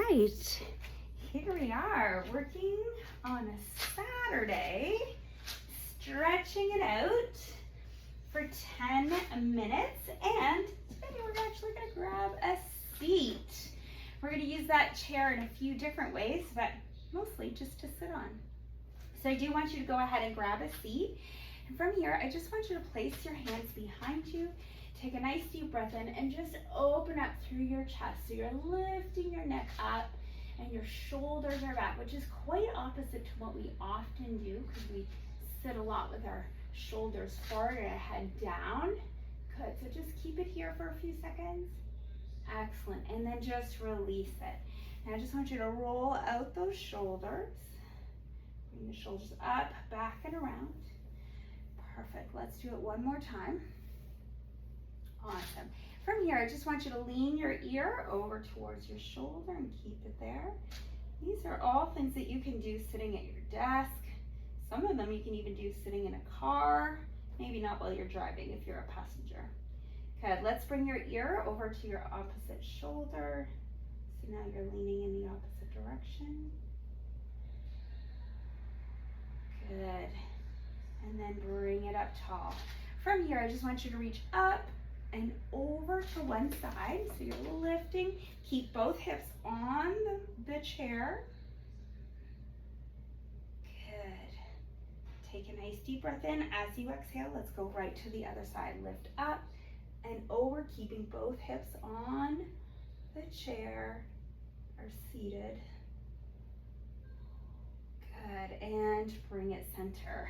right, here we are working on a Saturday, stretching it out for 10 minutes, and today we're actually going to grab a seat. We're going to use that chair in a few different ways, but mostly just to sit on. So I do want you to go ahead and grab a seat, and from here I just want you to place your hands behind you. Take a nice deep breath in and just open up through your chest. So you're lifting your neck up and your shoulders are back, which is quite opposite to what we often do because we sit a lot with our shoulders forward and our head down. Good, so just keep it here for a few seconds. Excellent, and then just release it. And I just want you to roll out those shoulders. Bring the shoulders up, back and around. Perfect, let's do it one more time. Awesome. From here, I just want you to lean your ear over towards your shoulder and keep it there. These are all things that you can do sitting at your desk. Some of them you can even do sitting in a car, maybe not while you're driving if you're a passenger. Good, let's bring your ear over to your opposite shoulder. So now you're leaning in the opposite direction. Good, and then bring it up tall. From here, I just want you to reach up and over to one side, so you're lifting. Keep both hips on the chair. Good. Take a nice deep breath in. As you exhale, let's go right to the other side. Lift up and over, keeping both hips on the chair or seated. Good, and bring it center.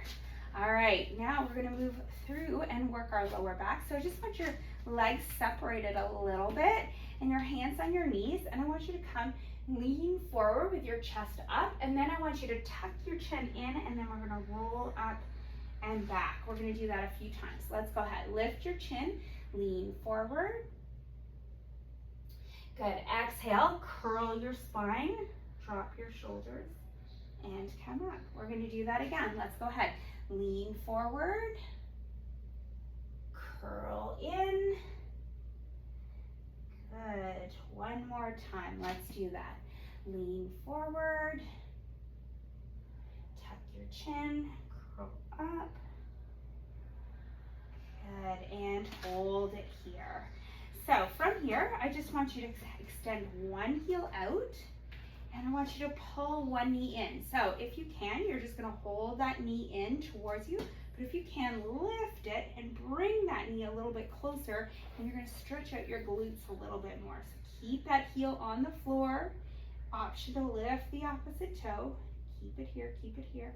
All right, now we're gonna move through and work our lower back. So I just want your legs separated a little bit and your hands on your knees, and I want you to come leaning forward with your chest up, and then I want you to tuck your chin in, and then we're gonna roll up and back. We're gonna do that a few times. Let's go ahead, lift your chin, lean forward. Good, exhale, curl your spine, drop your shoulders, and come up. We're gonna do that again. Let's go ahead. Lean forward, curl in. Good, one more time, let's do that. Lean forward, tuck your chin, curl up. Good, and hold it here. So from here, I just want you to extend one heel out, and I want you to pull one knee in. So if you can, you're just gonna hold that knee in towards you, but if you can, lift it and bring that knee a little bit closer, and you're gonna stretch out your glutes a little bit more. So keep that heel on the floor. Option to lift the opposite toe. Keep it here, keep it here.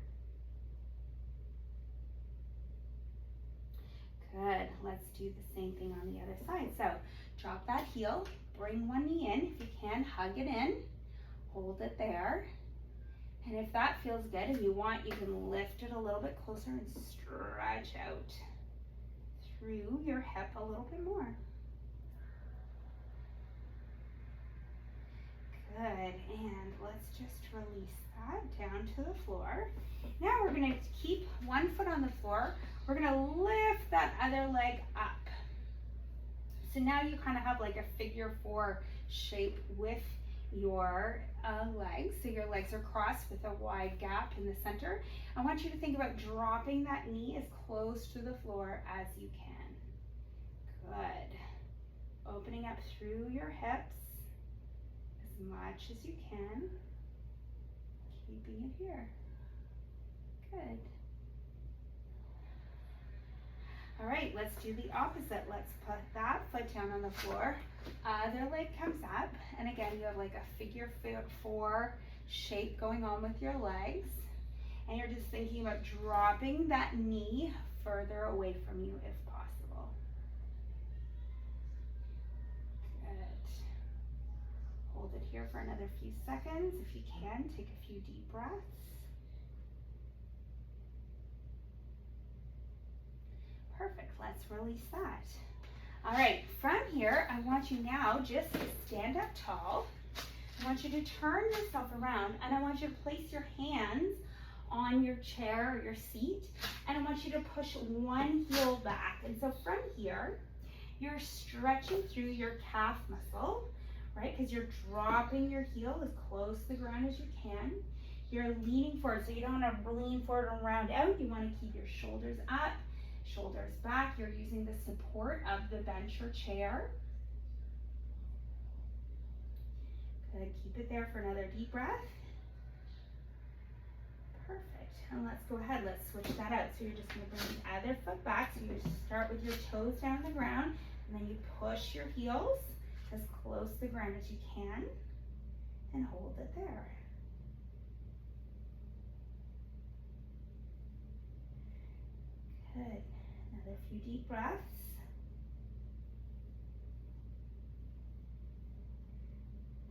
Good, let's do the same thing on the other side. So drop that heel, bring one knee in. If you can, hug it in. Hold it there, and if that feels good and you want, you can lift it a little bit closer and stretch out through your hip a little bit more. Good, and let's just release that down to the floor. Now we're gonna keep one foot on the floor. We're gonna lift that other leg up. So now you kind of have like a figure 4 shape with your legs. So your legs are crossed with a wide gap in the center. I want you to think about dropping that knee as close to the floor as you can. Good. Opening up through your hips as much as you can. Keeping it here. Good. All right, let's do the opposite. Let's put that foot down on the floor. Other leg comes up, and again, you have like a figure 4 shape going on with your legs, and you're just thinking about dropping that knee further away from you if possible. Good. Hold it here for another few seconds. If you can, take a few deep breaths. Perfect, let's release that. All right, from here, I want you now just to stand up tall. I want you to turn yourself around, and I want you to place your hands on your chair or your seat, and I want you to push one heel back. And so from here, you're stretching through your calf muscle, right? Because you're dropping your heel as close to the ground as you can. You're leaning forward, so you don't want to lean forward and round out. You want to keep your shoulders up, shoulders back. You're using the support of the bench or chair. Good, keep it there for another deep breath. Perfect, and let's go ahead, let's switch that out. So you're just gonna bring the other foot back. So you start with your toes down the ground, and then you push your heels as close to the ground as you can, and hold it there. Good, another few deep breaths.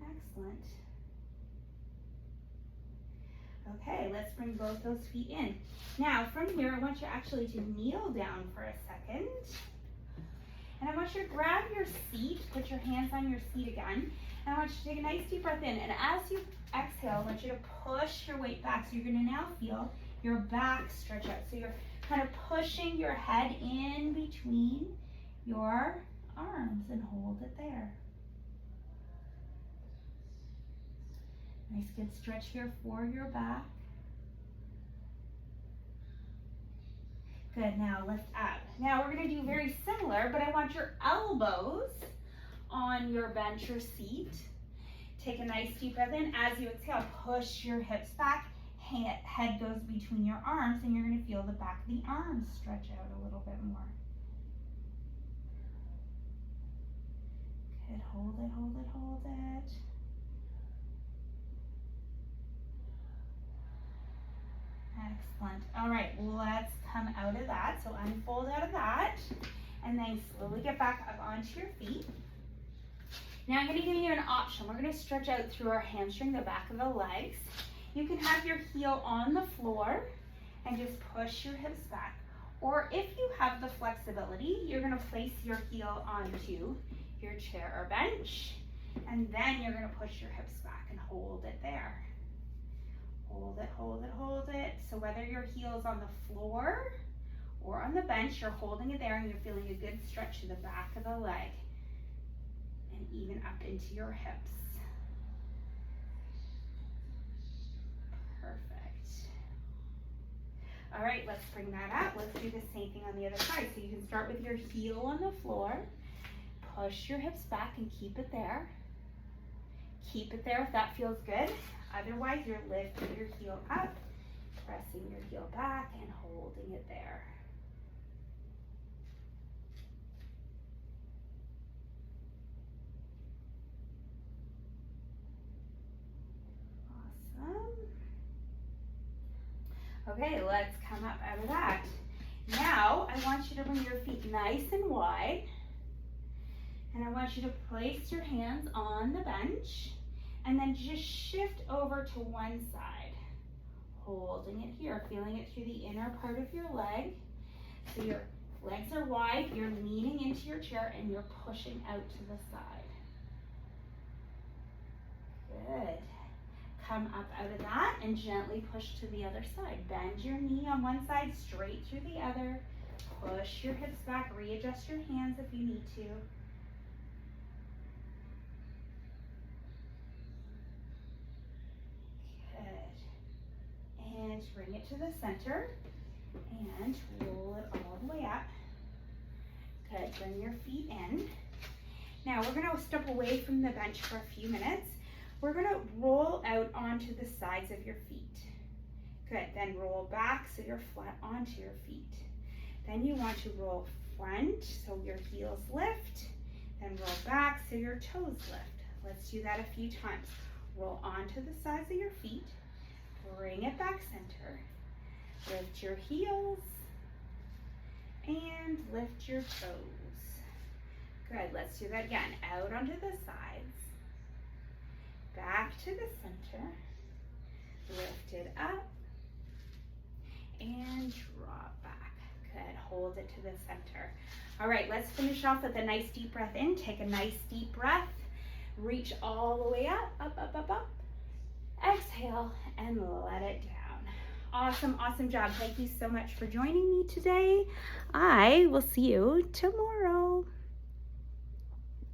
Excellent. Okay, let's bring both those feet in. Now, from here, I want you actually to kneel down for a second. And I want you to grab your seat, put your hands on your seat again. And I want you to take a nice deep breath in. And as you exhale, I want you to push your weight back. So you're gonna now feel your back stretch out. So you're kind of pushing your head in between your arms and hold it there. Nice good stretch here for your back. Good, now lift up. Now we're gonna do very similar, but I want your elbows on your bench or seat. Take a nice deep breath in. As you exhale, push your hips back. Head goes between your arms, and you're gonna feel the back of the arms stretch out a little bit more. Good, hold it, hold it, hold it. Excellent. All right, let's come out of that. So unfold out of that, and then slowly get back up onto your feet. Now I'm gonna give you an option. We're gonna stretch out through our hamstring, the back of the legs. You can have your heel on the floor and just push your hips back. Or if you have the flexibility, you're gonna place your heel onto your chair or bench, and then you're gonna push your hips back and hold it there. Hold it, hold it, hold it. So whether your heel is on the floor or on the bench, you're holding it there and you're feeling a good stretch to the back of the leg and even up into your hips. Perfect. All right, let's bring that up. Let's do the same thing on the other side. So you can start with your heel on the floor, push your hips back and keep it there. Keep it there if that feels good. Otherwise, you're lifting your heel up, pressing your heel back, and holding it there. Awesome. Okay, let's come up out of that. Now, I want you to bring your feet nice and wide, and I want you to place your hands on the bench, and then just shift over to one side, holding it here, feeling it through the inner part of your leg. So your legs are wide, you're leaning into your chair, and you're pushing out to the side. Good. Come up out of that and gently push to the other side. Bend your knee on one side, straight through the other. Push your hips back, readjust your hands if you need to. And bring it to the center and roll it all the way up. Good, bring your feet in. Now we're gonna step away from the bench for a few minutes. We're gonna roll out onto the sides of your feet. Good, then roll back so you're flat onto your feet. Then you want to roll front so your heels lift, then roll back so your toes lift. Let's do that a few times. Roll onto the sides of your feet. Bring it back center, lift your heels, and lift your toes. Good, let's do that again. Out onto the sides, back to the center, lift it up, and drop back. Good, hold it to the center. All right, let's finish off with a nice deep breath in. Take a nice deep breath, reach all the way up, up, up, up, up. Exhale and let it down. Awesome, awesome job. Thank you so much for joining me today. I will see you tomorrow.